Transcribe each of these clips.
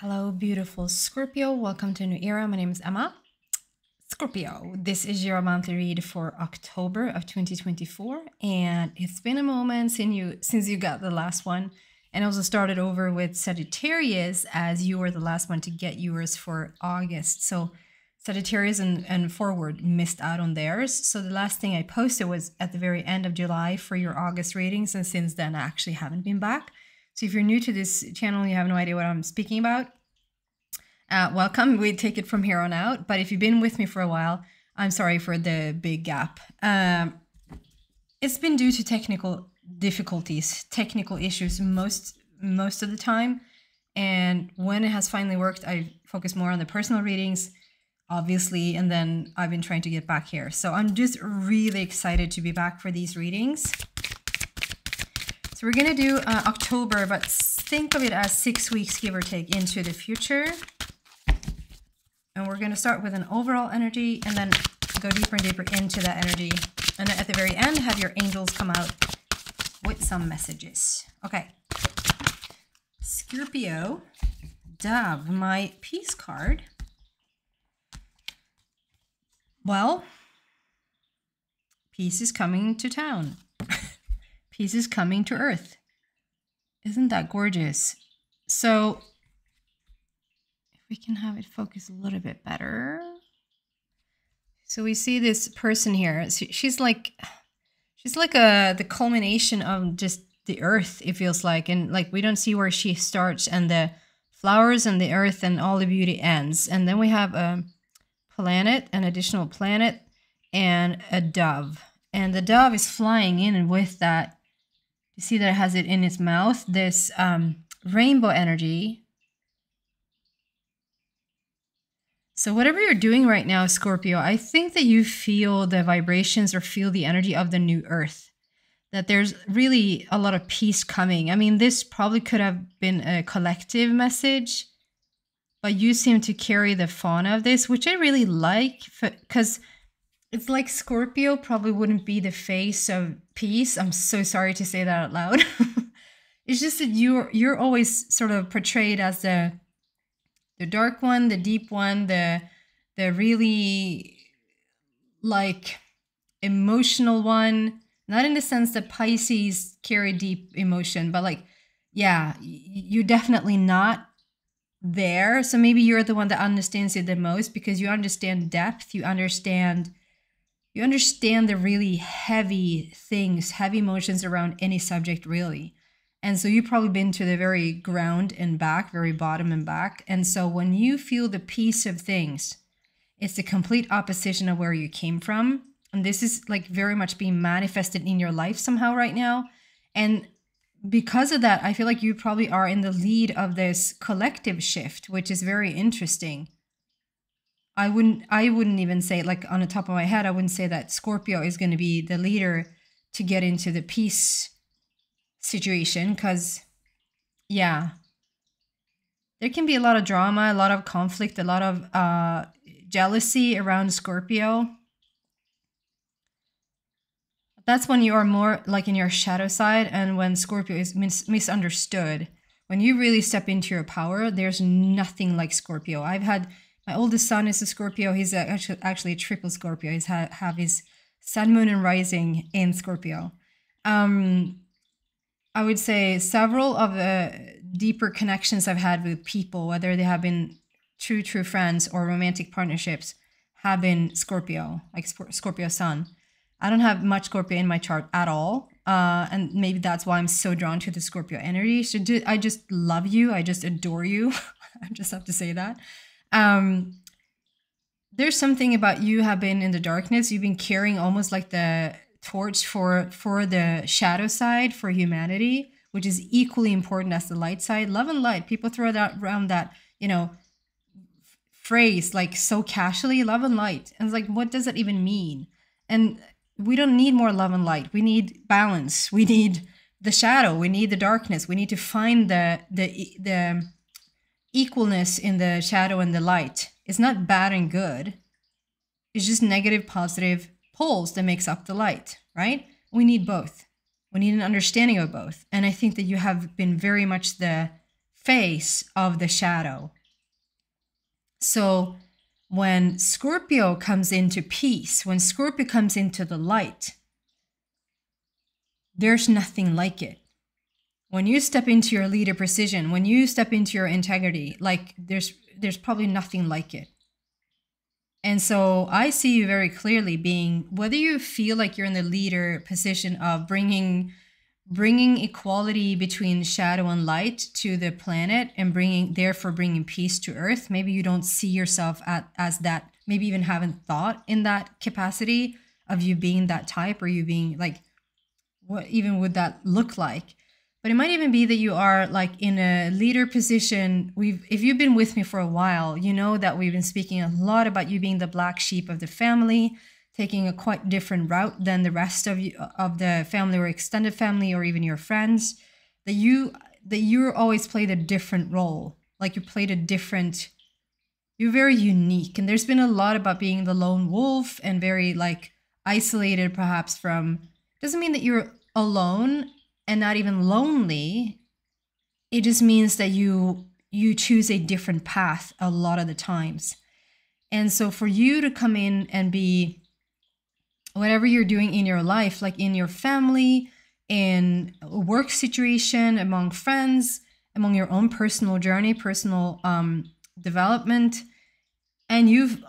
Hello, beautiful Scorpio. Welcome to a new era. My name is Emma. Scorpio, this is your monthly read for October of 2024. And it's been a moment since you got the last one. And also started over with Sagittarius as you were the last one to get yours for August. So Sagittarius and forward missed out on theirs. So the last thing I posted was at the very end of July for your August readings. And since then, I actually haven't been back. So if you're new to this channel, you have no idea what I'm speaking about, welcome. We take it from here on out. But if you've been with me for a while, I'm sorry for the big gap. It's been due to technical difficulties, technical issues most of the time. And when it has finally worked, I focus more on the personal readings, obviously, and then I've been trying to get back here. So I'm just really excited to be back for these readings. So we're going to do October, but think of it as 6 weeks, give or take, into the future. And we're going to start with an overall energy and then go deeper and deeper into that energy. And then at the very end, have your angels come out with some messages. Okay. Scorpio, Dove, my peace card. Well, peace is coming to town. Peace is coming to Earth. Isn't that gorgeous? So if we can have it focus a little bit better. So we see this person here. She's like the culmination of just the Earth, it feels like. And like we don't see where she starts and the flowers and the Earth and all the beauty ends. And then we have a planet, an additional planet, and a dove. And the dove is flying in, and with that, you see that it has it in its mouth, this rainbow energy. So whatever you're doing right now, Scorpio, I think that you feel the vibrations or feel the energy of the new Earth, that there's really a lot of peace coming. I mean, this probably could have been a collective message, but you seem to carry the fauna of this, which I really like, because it's like Scorpio probably wouldn't be the face of peace. I'm so sorry to say that out loud. It's just that you're always sort of portrayed as the dark one, the deep one, the really like emotional one. Not in the sense that Pisces carry deep emotion, but like, yeah, you're definitely not there. So maybe you're the one that understands it the most because you understand depth, you understand the really heavy things, heavy emotions around any subject, really. And so you've probably been to the very ground and back, very bottom and back. And so when you feel the peace of things, it's the complete opposition of where you came from. And this is like very much being manifested in your life somehow right now. And because of that, I feel like you probably are in the lead of this collective shift, which is very interesting. I wouldn't even say, like on the top of my head, I wouldn't say that Scorpio is going to be the leader to get into the peace situation, because yeah, there can be a lot of drama, a lot of conflict, a lot of jealousy around Scorpio. That's when you are more like in your shadow side, and when Scorpio is misunderstood. When you really step into your power, there's nothing like Scorpio. My oldest son is a Scorpio. He's actually a triple Scorpio. He's have his sun, moon, and rising in Scorpio. I would say several of the deeper connections I've had with people, whether they have been true friends or romantic partnerships, have been Scorpio, like Scorpio sun. I don't have much Scorpio in my chart at all. And maybe that's why I'm so drawn to the Scorpio energy. So I just love you. I just adore you. I just have to say that. There's something about you have been in the darkness. You've been carrying almost like the torch for the shadow side, for humanity, which is equally important as the light side. Love and light. People throw that around that, phrase like so casually, love and light. And it's like, what does that even mean? And we don't need more love and light. We need balance. We need the shadow. We need the darkness. We need to find the equalness in the shadow and the light. It's not bad and good. It's just negative, positive poles that makes up the light, right? We need both. We need an understanding of both. And I think that you have been very much the face of the shadow. So when Scorpio comes into peace, when Scorpio comes into the light, there's nothing like it. When you step into your leader precision, when you step into your integrity, like there's probably nothing like it. And so I see you very clearly being, whether you feel like you're in the leader position of bringing equality between shadow and light to the planet and therefore bringing peace to Earth. Maybe you don't see yourself as that, maybe even haven't thought in that capacity of you being that type, or you being like, what even would that look like? But it might even be that you are like in a leader position. If you've been with me for a while, you know that we've been speaking a lot about you being the black sheep of the family, taking a quite different route than the rest of the family or extended family or even your friends. That you always played a different role. Like you're very unique. And there's been a lot about being the lone wolf and very like isolated perhaps from, doesn't mean that you're alone and not even lonely. It just means that you choose a different path a lot of the times. And so for you to come in and be whatever you're doing in your life, like in your family, in a work situation, among friends, among your own personal journey, personal development, and you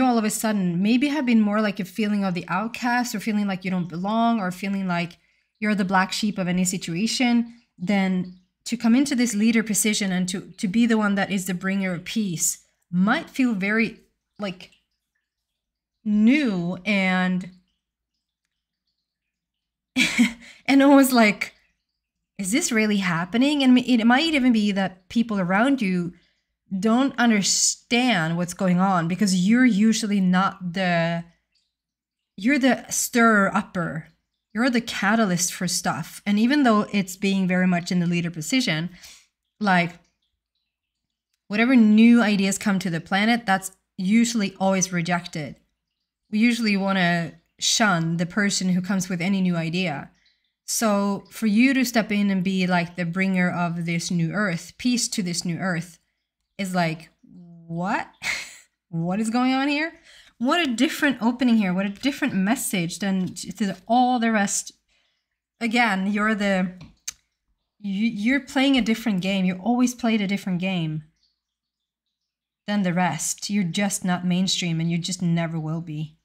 all of a sudden maybe have been more like a feeling of the outcast, or feeling like you don't belong, or feeling like you're the black sheep of any situation, then to come into this leader position and to be the one that is the bringer of peace might feel very like new and and almost like, is this really happening? And it might even be that people around you don't understand what's going on, because you're usually not you're the stirrer-upper. You're the catalyst for stuff. And even though it's being very much in the leader position, like whatever new ideas come to the planet, that's usually always rejected. We usually want to shun the person who comes with any new idea. So for you to step in and be like the bringer of this new earth, peace to this new earth, is like, what? What is going on here? What a different opening here. What a different message than to all the rest. Again, you're playing a different game. You always played a different game than the rest. You're just not mainstream, and you just never will be.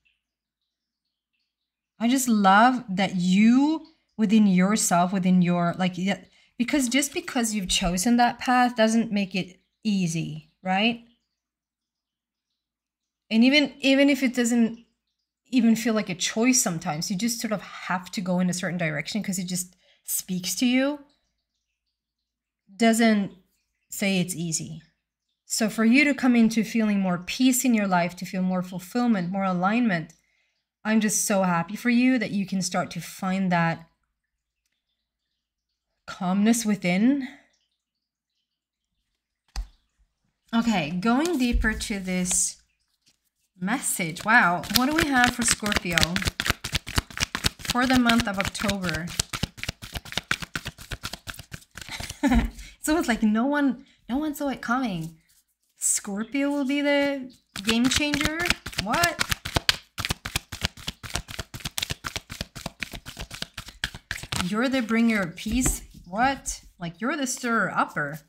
I just love that you, within yourself, within your, like, because just because you've chosen that path doesn't make it easy, right? And even if it doesn't even feel like a choice sometimes, you just sort of have to go in a certain direction because it just speaks to you, doesn't say it's easy. So for you to come into feeling more peace in your life, to feel more fulfillment, more alignment, I'm just so happy for you that you can start to find that calmness within. Okay, going deeper to this message. Wow, what do we have for Scorpio for the month of October? So it's like no one saw it coming. Scorpio will be the game changer? What? You're the bringer of peace? What? Like you're the stirrer-upper.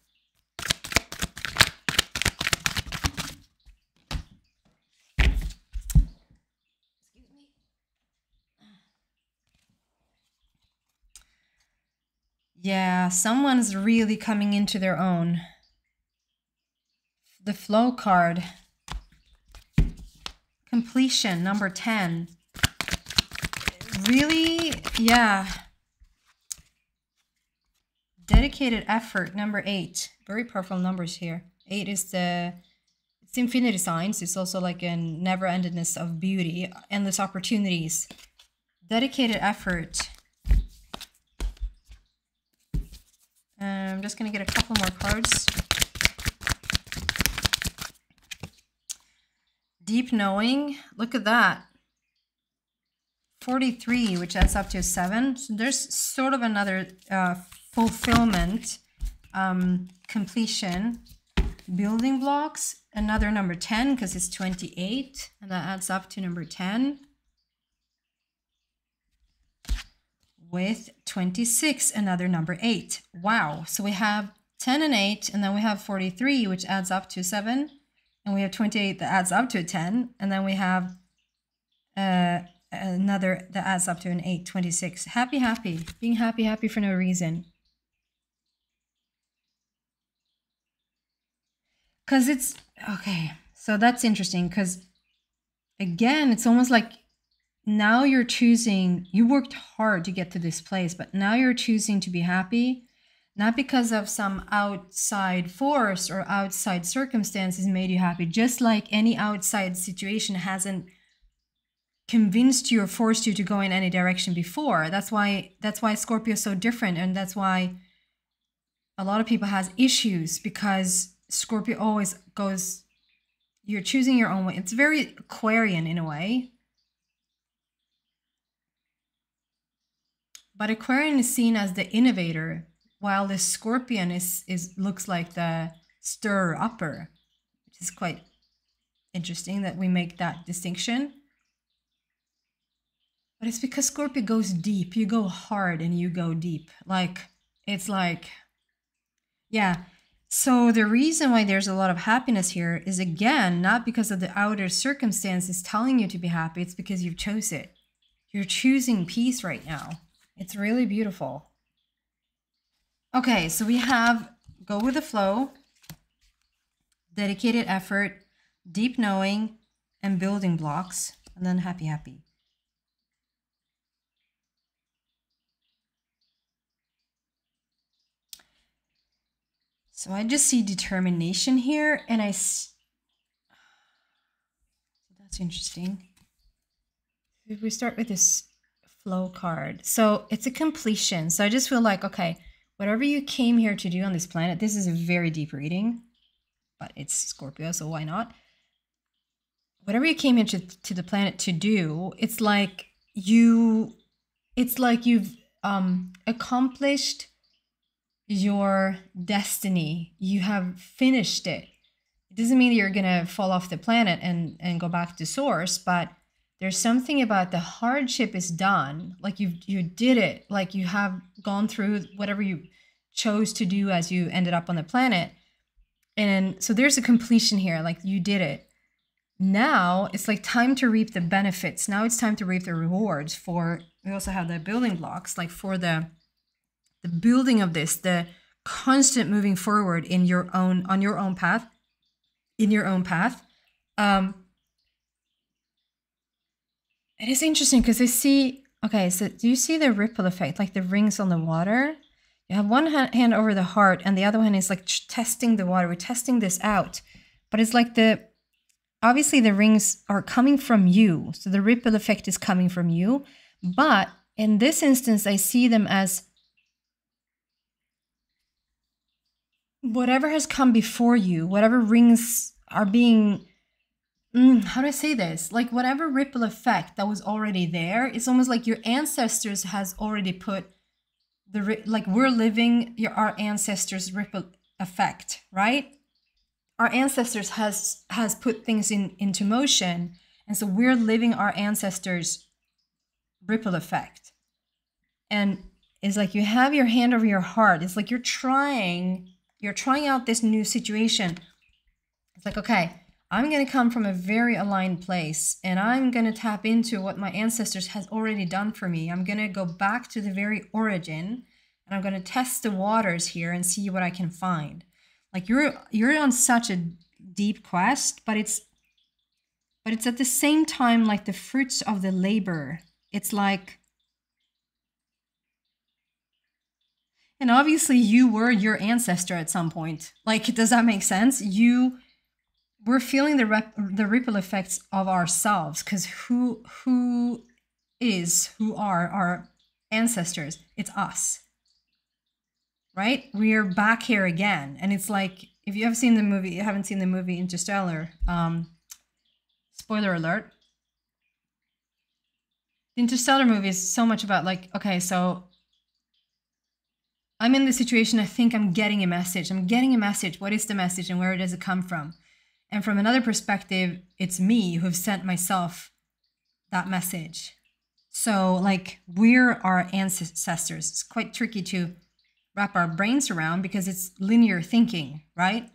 Yeah, someone's really coming into their own. The flow card. Completion, number 10. Really, yeah. Dedicated effort, number 8. Very powerful numbers here. 8 is it's infinity signs. It's also like a never-endedness of beauty, endless opportunities. Dedicated effort. I'm just going to get a couple more cards. Deep knowing. Look at that. 43, which adds up to 7. So there's sort of another fulfillment completion, building blocks, another number 10 because it's 28, and that adds up to number 10. With 26, another number 8. Wow. So we have 10 and 8, and then we have 43, which adds up to 7. And we have 28 that adds up to a 10. And then we have another that adds up to an 8, 26. Happy, happy. Being happy, happy for no reason. Because it's, okay. So that's interesting because, again, it's almost like now you're choosing, you worked hard to get to this place, but now you're choosing to be happy, not because of some outside force or outside circumstances made you happy, just like any outside situation hasn't convinced you or forced you to go in any direction before. That's why Scorpio is so different, and that's why a lot of people has issues, because Scorpio always goes, you're choosing your own way. It's very Aquarian in a way. But Aquarian is seen as the innovator, while the Scorpion looks like the stirrer-upper, which is quite interesting that we make that distinction. But it's because Scorpio goes deep. You go hard and you go deep. Like, it's like, yeah. So the reason why there's a lot of happiness here is, again, not because of the outer circumstances telling you to be happy. It's because you've chose it. You're choosing peace right now. It's really beautiful. Okay, so we have go with the flow, dedicated effort, deep knowing, and building blocks, and then happy, happy. So I just see determination here, and that's interesting. If we start with this flow card, so it's a completion. So I just feel like, okay, whatever you came here to do on this planet, this is a very deep reading, but it's Scorpio, so why not? Whatever you came here to the planet to do, it's like you've accomplished your destiny. You have finished it. It doesn't mean that you're gonna fall off the planet and go back to source, but there's something about the hardship is done. Like you did it. Like you have gone through whatever you chose to do as you ended up on the planet. And so there's a completion here. Like you did it. Now it's like time to reap the benefits. Now it's time to reap the rewards for, we also have the building blocks, like for the building of this, the constant moving forward on your own path. It is interesting because I see, okay, so do you see the ripple effect, like the rings on the water? You have one hand over the heart and the other one is like testing the water. We're testing this out, but it's like obviously the rings are coming from you. So the ripple effect is coming from you. But in this instance, I see them as whatever has come before you, whatever rings are being, how do I say this? Like whatever ripple effect that was already there, it's almost like your ancestors has already put like we're living our ancestors' ripple effect, right? Our ancestors has put things into motion, and so we're living our ancestors' ripple effect. And it's like you have your hand over your heart. It's like you're trying out this new situation. It's like, okay, I'm going to come from a very aligned place, and I'm going to tap into what my ancestors has already done for me. I'm going to go back to the very origin, and I'm going to test the waters here and see what I can find. Like you're on such a deep quest, but it's at the same time like the fruits of the labor. It's like, and obviously you were your ancestor at some point. Like, does that make sense? We're feeling the ripple effects of ourselves, because who are our ancestors? It's us. Right? We're back here again. And it's like, if you haven't seen the movie Interstellar, spoiler alert. The Interstellar movie is so much about like, okay, so I'm in the situation, I think I'm getting a message. I'm getting a message. What is the message and where does it come from? And from another perspective, it's me who've sent myself that message. So like we're our ancestors. It's quite tricky to wrap our brains around because it's linear thinking, right?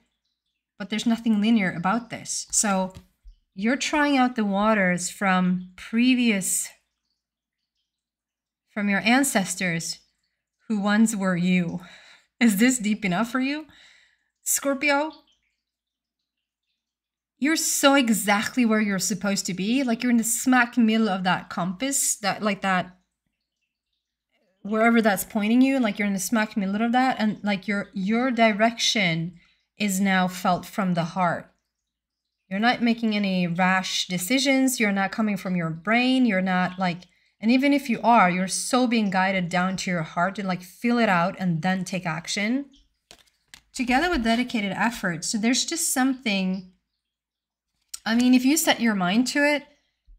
But there's nothing linear about this. So you're trying out the waters from your ancestors who once were you. Is this deep enough for you, Scorpio? You're so exactly where you're supposed to be. Like you're in the smack middle of that compass, that like that, wherever that's pointing you, like you're in the smack middle of that, and like your direction is now felt from the heart. You're not making any rash decisions. You're not coming from your brain. You're not like, and even if you are, you're so being guided down to your heart and like feel it out and then take action together with dedicated effort. So there's just something, I mean, if you set your mind to it,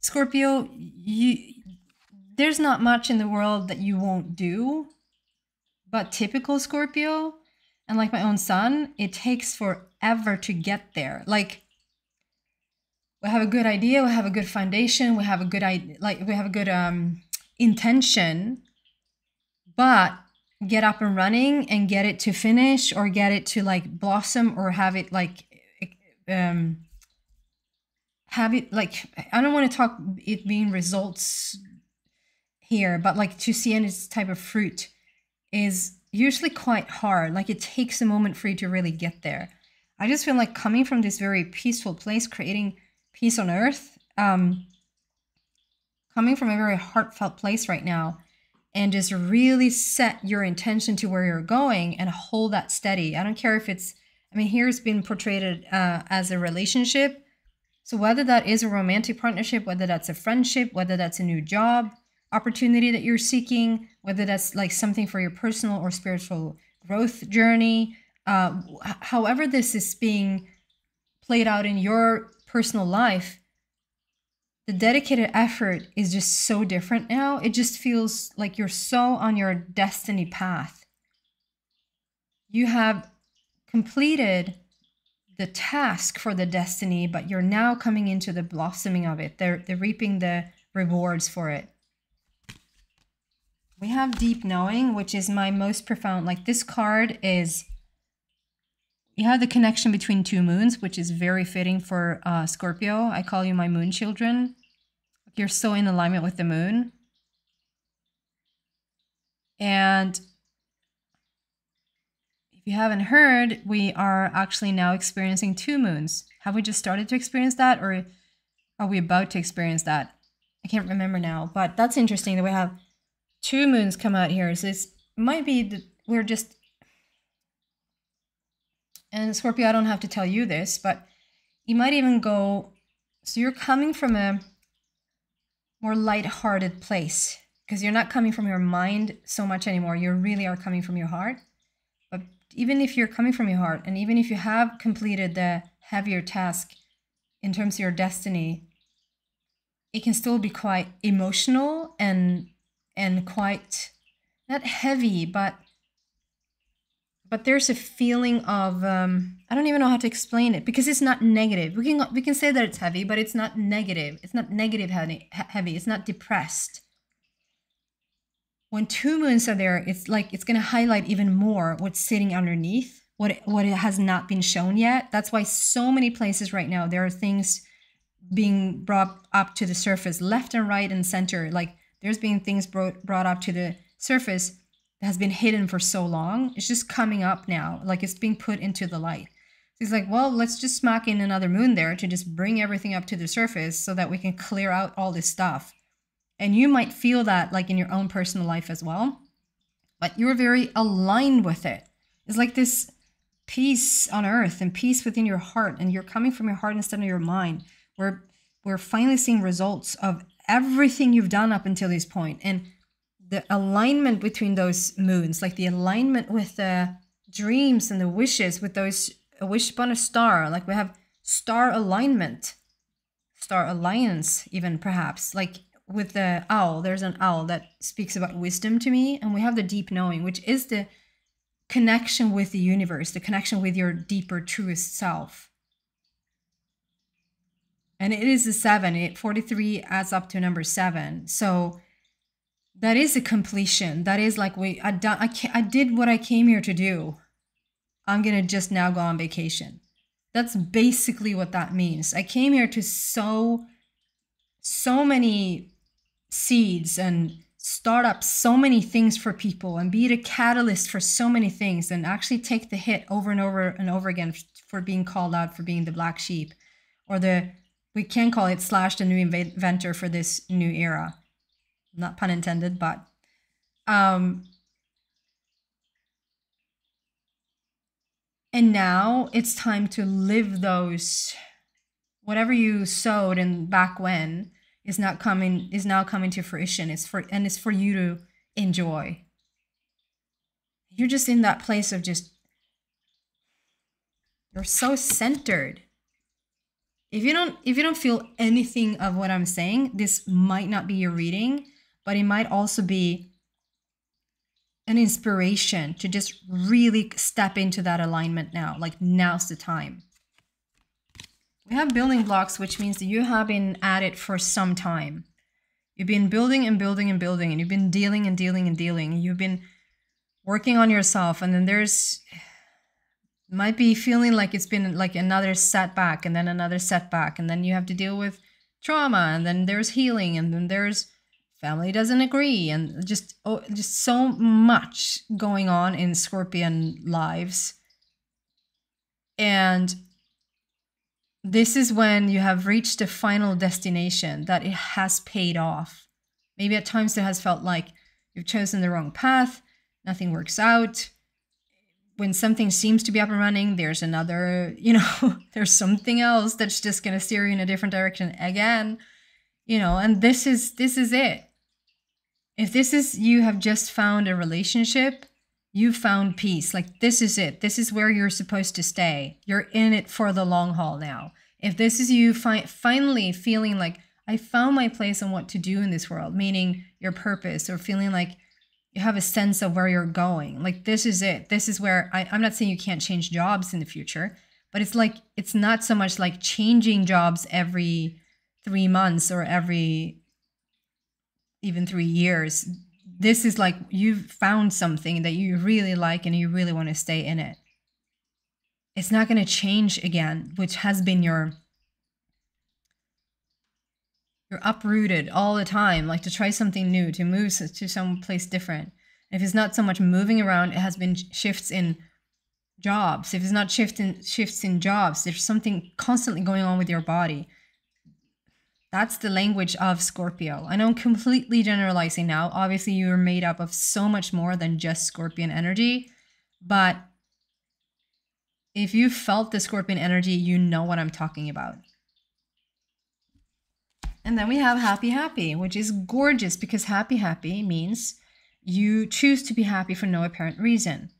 Scorpio, there's not much in the world that you won't do, but typical Scorpio, and like my own son, it takes forever to get there. Like, we have a good idea, we have a good foundation, we have a good intention, but get up and running and get it to finish or get it to like blossom or have it like I don't want to talk it being results here, but like to see any type of fruit is usually quite hard. Like it takes a moment for you to really get there. I just feel like coming from this very peaceful place, creating peace on earth, coming from a very heartfelt place right now, and just really set your intention to where you're going and hold that steady. I don't care if it's, I mean, here it's been portrayed as a relationship. So whether that is a romantic partnership, whether that's a friendship, whether that's a new job opportunity that you're seeking, whether that's like something for your personal or spiritual growth journey, however this is being played out in your personal life, the dedicated effort is just so different now. It just feels like you're so on your destiny path. You have completed the task for the destiny, but you're now coming into the blossoming of it. They're reaping the rewards for it. We have deep knowing, which is my most profound. Like this card is, you have the connection between two moons, which is very fitting for Scorpio. I call you my moon children. You're so in alignment with the moon. And if you haven't heard, we are actually now experiencing two moons. Have we just started to experience that, or are we about to experience that? I can't remember now, but that's interesting that we have two moons come out here. So this might be that we're just, and Scorpio, I don't have to tell you this, but you might even go, so you're coming from a more light-hearted place because you're not coming from your mind so much anymore. You really are coming from your heart. But even if you're coming from your heart, and even if you have completed the heavier task in terms of your destiny, it can still be quite emotional and quite, not heavy, but there's a feeling of, I don't even know how to explain it because it's not negative. We can say that it's heavy, but it's not negative. It's not negative heavy. It's not depressed. When two moons are there, it's like it's going to highlight even more what's sitting underneath, what it has not been shown yet. That's why so many places right now, there are things being brought up to the surface, left and right and center. Like there's been things brought up to the surface that has been hidden for so long. It's just coming up now, like it's being put into the light. So he's like, well, let's just smack in another moon there to just bring everything up to the surface so that we can clear out all this stuff. And you might feel that like in your own personal life as well, but you're very aligned with it. It's like this peace on earth and peace within your heart, and you're coming from your heart instead of your mind. We're finally seeing results of everything you've done up until this point. And the alignment between those moons, like the alignment with the dreams and the wishes, with those, a wish upon a star, like we have star alignment, star alliance even perhaps, like with the owl, there's an owl that speaks about wisdom to me, and we have the deep knowing, which is the connection with the universe, the connection with your deeper, truest self. And it is a 7. 43 adds up to number 7. So that is a completion. That is like, I did what I came here to do. I'm going to just now go on vacation. That's basically what that means. I came here to sow so many seeds and start up so many things for people and be the catalyst for so many things, and actually take the hit over and over and over again for being called out, for being the black sheep, or we can call it / the new inventor for this new era. Not pun intended, but and now it's time to live those, whatever you sowed in back when is now coming to fruition. It's for you to enjoy. You're just in that place of just, you're so centered. If you don't feel anything of what I'm saying, this might not be your reading, but it might also be an inspiration to just really step into that alignment now. Like, now's the time. We have building blocks, which means that you have been at it for some time. You've been building and building and building, and you've been dealing and dealing and dealing. You've been working on yourself, and then might be feeling like it's been like another setback, and then another setback, and then you have to deal with trauma, and then there's healing, and then there's family doesn't agree, and just so much going on in Scorpion lives. And this is when you have reached the final destination, that it has paid off. Maybe at times it has felt like you've chosen the wrong path, nothing works out. When something seems to be up and running, there's another, there's something else that's just going to steer you in a different direction again, and this is it. If this is, you have just found a relationship, you found peace. Like, this is it. This is where you're supposed to stay. You're in it for the long haul now. If this is you finally feeling like, I found my place and what to do in this world, meaning your purpose, or feeling like you have a sense of where you're going. Like, this is it. This is where I'm not saying you can't change jobs in the future, but it's like, it's not so much like changing jobs every 3 months or every even 3 years. This is like, you've found something that you really like and you really want to stay in it. It's not going to change again, which has been you're uprooted all the time, like to try something new, to move to some place different. And if it's not so much moving around, it has been shifts in jobs. If it's not shifts in jobs, there's something constantly going on with your body. That's the language of Scorpio. I know I'm completely generalizing now. Obviously, you are made up of so much more than just Scorpion energy. But if you felt the Scorpion energy, you know what I'm talking about. And then we have happy, happy, which is gorgeous, because happy, happy means you choose to be happy for no apparent reason.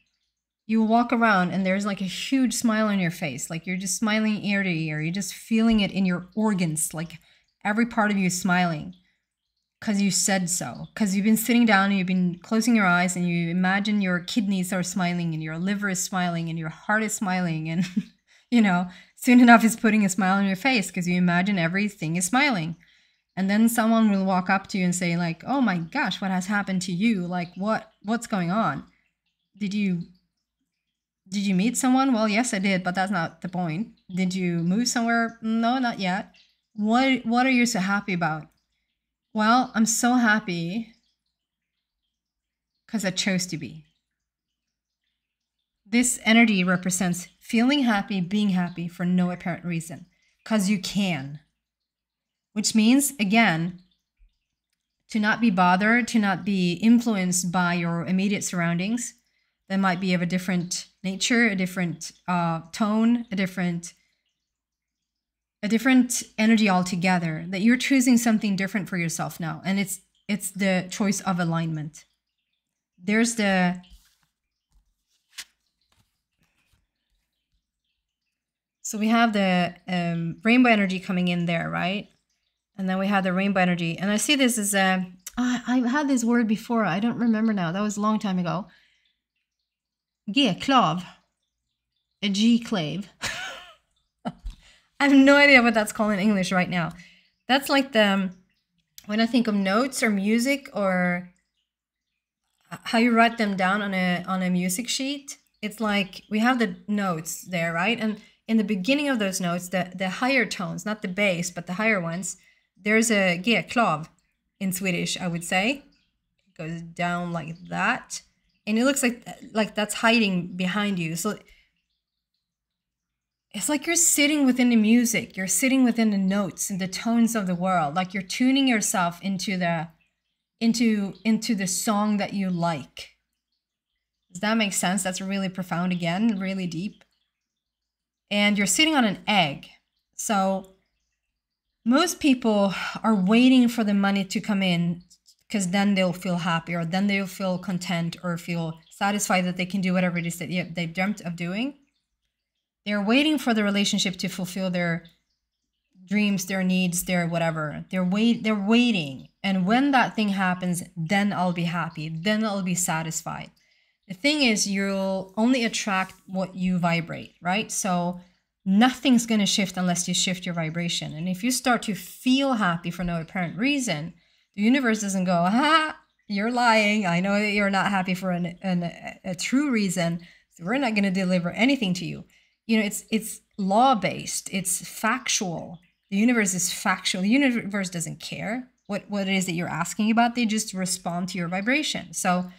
You walk around and there's like a huge smile on your face. Like, you're just smiling ear to ear. You're just feeling it in your organs. Like, every part of you is smiling because you said so. Because you've been sitting down and you've been closing your eyes and you imagine your kidneys are smiling and your liver is smiling and your heart is smiling. And, soon enough it's putting a smile on your face because you imagine everything is smiling. And then someone will walk up to you and say, like, oh my gosh, what has happened to you? Like, what's going on? Did you meet someone? Well, yes, I did, but that's not the point. Did you move somewhere? No, not yet. What are you so happy about? Well, I'm so happy because I chose to be. This energy represents feeling happy, being happy for no apparent reason, because you can. Which means, again, to not be bothered, to not be influenced by your immediate surroundings that might be of a different nature, a different tone, a different energy altogether, that you're choosing something different for yourself now. And it's the choice of alignment. So we have the rainbow energy coming in there, right? And then we have the rainbow energy. And I see this as I've had this word before. I don't remember now. That was a long time ago. G-clav. A G-clave. I have no idea what that's called in English right now. That's like when I think of notes or music or how you write them down on a music sheet, it's like we have the notes there, right? And in the beginning of those notes, the higher tones, not the bass, but the higher ones, there's a G-clav in Swedish, I would say. It goes down like that. And it looks like that's hiding behind you. So it's like you're sitting within the music, you're sitting within the notes and the tones of the world, like you're tuning yourself into the song that you like. Does that make sense? That's really profound again, really deep. And you're sitting on an egg. So most people are waiting for the money to come in because then they'll feel happy or then they'll feel content or feel satisfied that they can do whatever it is that they've dreamt of doing. They're waiting for the relationship to fulfill their dreams, their needs, their whatever. They're waiting. And when that thing happens, then I'll be happy. Then I'll be satisfied. The thing is, you'll only attract what you vibrate, right? So nothing's going to shift unless you shift your vibration. And if you start to feel happy for no apparent reason, the universe doesn't go, ha, you're lying. I know that you're not happy for a true reason. So we're not going to deliver anything to you. You know, it's law-based, it's factual. The universe is factual. The universe doesn't care what it is that you're asking about. They just respond to your vibration. So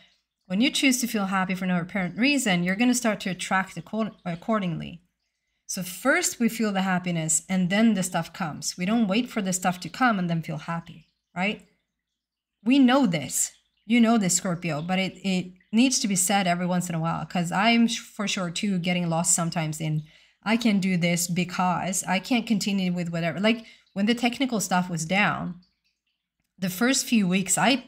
when you choose to feel happy for no apparent reason, you're going to start to attract accordingly. So first we feel the happiness and then the stuff comes. We don't wait for the stuff to come and then feel happy, right? We know this. You know this, Scorpio, but it needs to be said every once in a while, because I'm for sure too getting lost sometimes in, I can do this because I can't continue with whatever. Like when the technical stuff was down, the first few weeks, I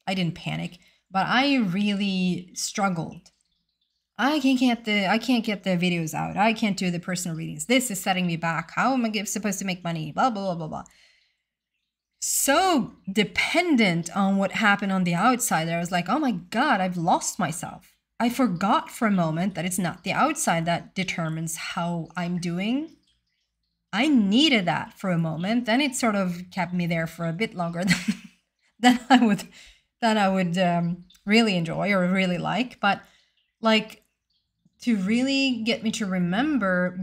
didn't panic, but I really struggled. I can't get the videos out. I can't do the personal readings. This is setting me back. How am I supposed to make money? Blah, blah, blah, blah, blah. So dependent on what happened on the outside, I was like, oh my God, I've lost myself. I forgot for a moment that it's not the outside that determines how I'm doing. I needed that for a moment. Then it sort of kept me there for a bit longer than I would really enjoy or really like. But like to really get me to remember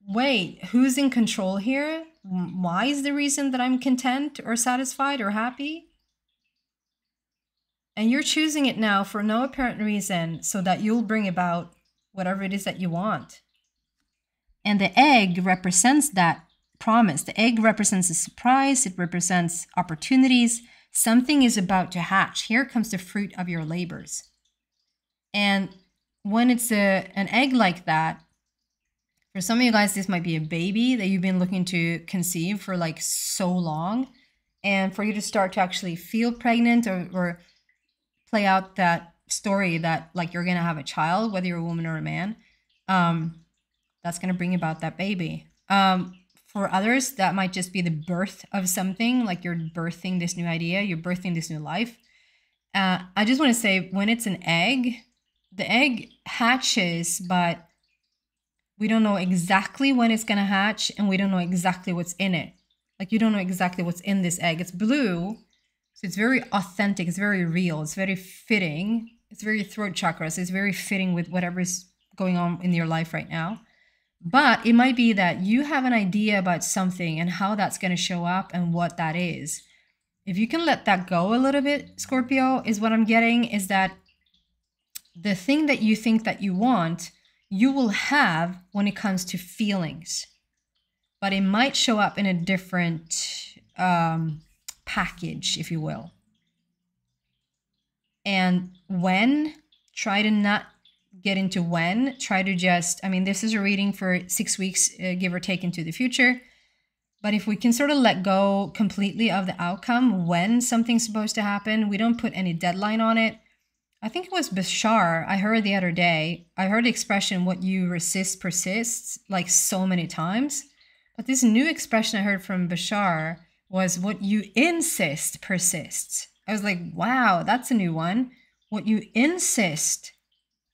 wait, who's in control here? Why is the reason that I'm content or satisfied or happy? And you're choosing it now for no apparent reason so that you'll bring about whatever it is that you want. And the egg represents that promise. The egg represents a surprise. It represents opportunities. Something is about to hatch. Here comes the fruit of your labors. And when it's an egg like that, for some of you guys, this might be a baby that you've been looking to conceive for like so long. And for you to start to actually feel pregnant or play out that story that like you're going to have a child, whether you're a woman or a man, that's going to bring about that baby. For others, that might just be the birth of something, like you're birthing this new idea, you're birthing this new life. I just want to say, when it's an egg, the egg hatches, but we don't know exactly when it's going to hatch, and we don't know exactly what's in it. Like you don't know exactly what's in this egg. It's blue, so it's very authentic. It's very real. It's very fitting. It's very throat chakra. So it's very fitting with whatever's going on in your life right now. But it might be that you have an idea about something and how that's going to show up and what that is. If you can let that go a little bit, Scorpio, is what I'm getting, is that the thing that you think that you want, you will have when it comes to feelings. But it might show up in a different package, if you will. And when, try to not get into when, try to just, I mean, this is a reading for 6 weeks, give or take, into the future. But if we can sort of let go completely of the outcome, when something's supposed to happen, we don't put any deadline on it. I think it was Bashar, I heard the other day, I heard the expression, what you resist persists, like so many times. But this new expression I heard from Bashar was, what you insist persists. I was like, wow, that's a new one. what you insist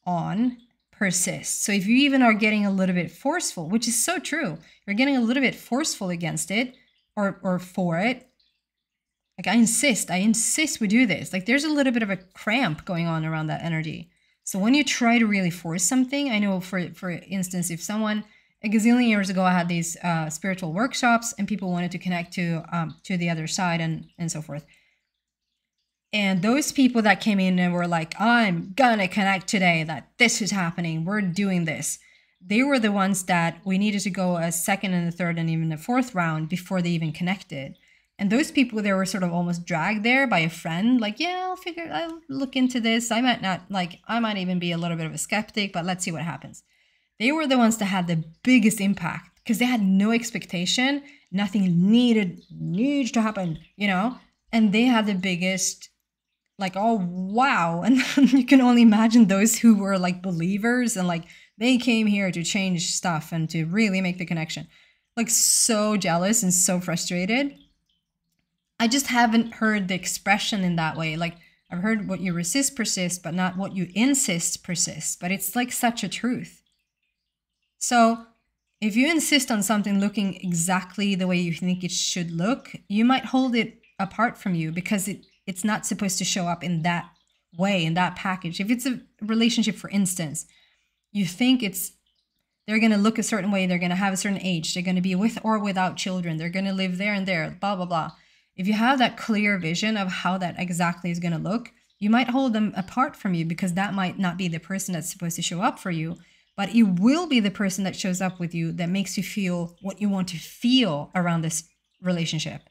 on persists. So if you even are getting a little bit forceful, which is so true, you're getting a little bit forceful against it or for it. Like, I insist we do this. Like, there's a little bit of a cramp going on around that energy. So when you try to really force something, I know for instance, if someone a gazillion years ago, I had these spiritual workshops and people wanted to connect to the other side and so forth. And those people that came in and were like, I'm gonna connect today, that this is happening, we're doing this. They were the ones that we needed to go a second and a third and even a fourth round before they even connected. And those people, they were sort of almost dragged there by a friend, like, yeah, I'll look into this. I might even be a little bit of a skeptic, but let's see what happens. They were the ones that had the biggest impact because they had no expectation. Nothing needs to happen, and they had the biggest, like, oh, wow. And you can only imagine those who were like believers and like they came here to change stuff and to really make the connection. Like, so jealous and so frustrated. I just haven't heard the expression in that way. Like, I've heard what you resist persists, but not what you insist persists. But it's like such a truth. So if you insist on something looking exactly the way you think it should look, you might hold it apart from you because it's not supposed to show up in that way, in that package. If it's a relationship, for instance, you think they're going to look a certain way, they're going to have a certain age, they're going to be with or without children, they're going to live there and there, blah, blah, blah. If you have that clear vision of how that exactly is going to look, you might hold them apart from you because that might not be the person that's supposed to show up for you, but it will be the person that shows up with you that makes you feel what you want to feel around this relationship.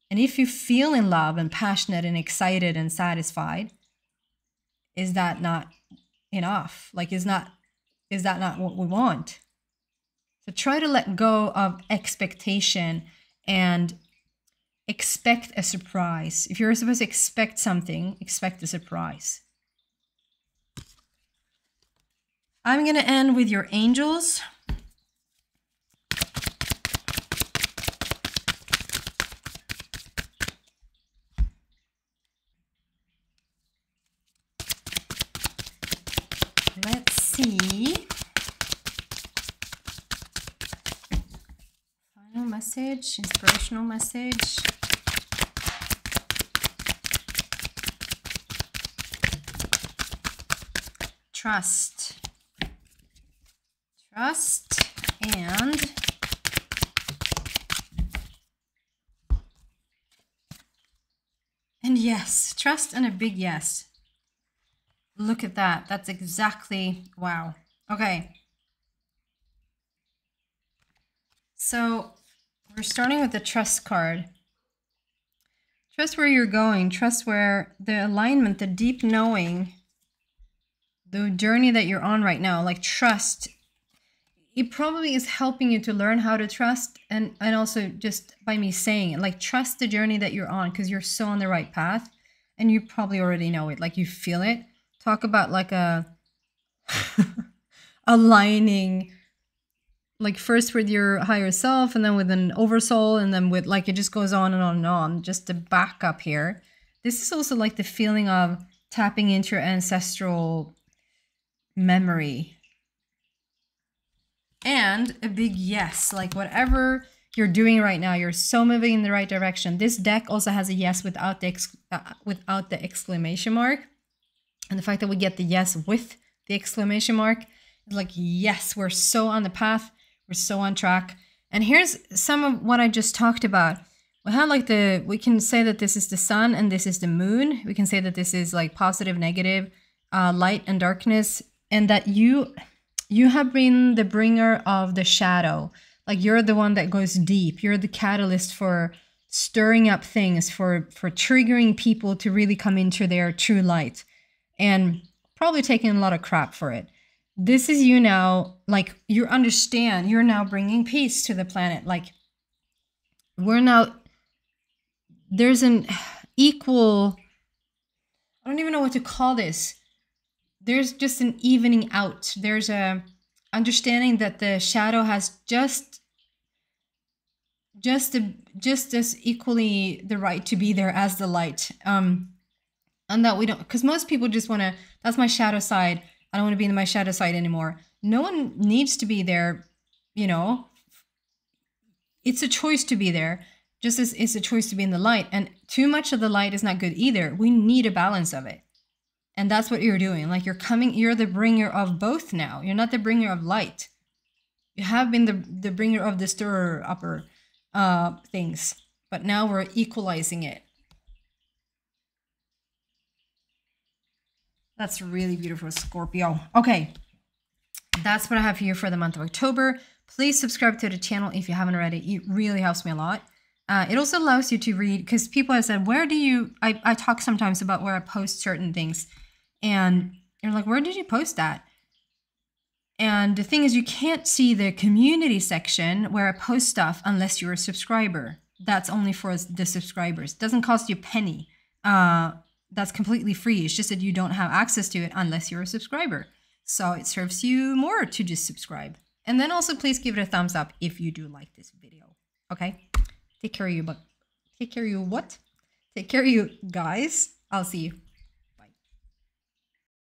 And if you feel in love and passionate and excited and satisfied, is that not enough? Like, is that not what we want? So try to let go of expectation and expect a surprise. If you're supposed to expect something, expect a surprise. I'm going to end with your angels. Let's see. Final message, inspirational message. Trust. Trust and yes. Trust and a big yes. Look at that. That's exactly, wow. Okay. So we're starting with the trust card. Trust where you're going. Trust where the alignment, the deep knowing, the journey that you're on right now, like trust, it probably is helping you to learn how to trust. And also just by me saying it, like, trust the journey that you're on because you're so on the right path and you probably already know it. Like, you feel it. Talk about like a aligning, like first with your higher self and then with an oversoul and then with, like, it just goes on and on and on. Just to back up here, this is also like the feeling of tapping into your ancestral memory. And a big yes, like whatever you're doing right now, you're so moving in the right direction. This deck also has a yes without the exclamation mark. And the fact that we get the yes with the exclamation mark is like, yes, we're so on the path. We're so on track. And here's some of what I just talked about. We have like we can say that this is the sun and this is the moon. We can say that this is like positive, negative, light and darkness. And that you have been the bringer of the shadow. Like, you're the one that goes deep. You're the catalyst for stirring up things, for triggering people to really come into their true light. And probably taking a lot of crap for it. This is you now, like, you understand, you're now bringing peace to the planet. Like, there's an equal, I don't even know what to call this. There's just an evening out. There's a understanding that the shadow has just as equally the right to be there as the light. And that we don't, because most people just want to, that's my shadow side. I don't want to be in my shadow side anymore. No one needs to be there, you know. It's a choice to be there, just as it's a choice to be in the light. And too much of the light is not good either. We need a balance of it. And that's what you're doing. Like you're the bringer of both now. You're not the bringer of light. You have been the bringer of the stirrer upper things. But now we're equalizing it. That's really beautiful, Scorpio. Okay, that's what I have for you for the month of October. Please subscribe to the channel if you haven't already. It really helps me a lot. It also allows you to read, because people have said, where do you, I talk sometimes about where I post certain things. And you're like, where did you post that? And the thing is, you can't see the community section where I post stuff unless you're a subscriber. That's only for the subscribers. It doesn't cost you a penny. That's completely free. It's just that you don't have access to it unless you're a subscriber. So it serves you more to just subscribe. And then also please give it a thumbs up if you do like this video. Okay? Take care of you, but take care of you what? Take care of you guys. I'll see you.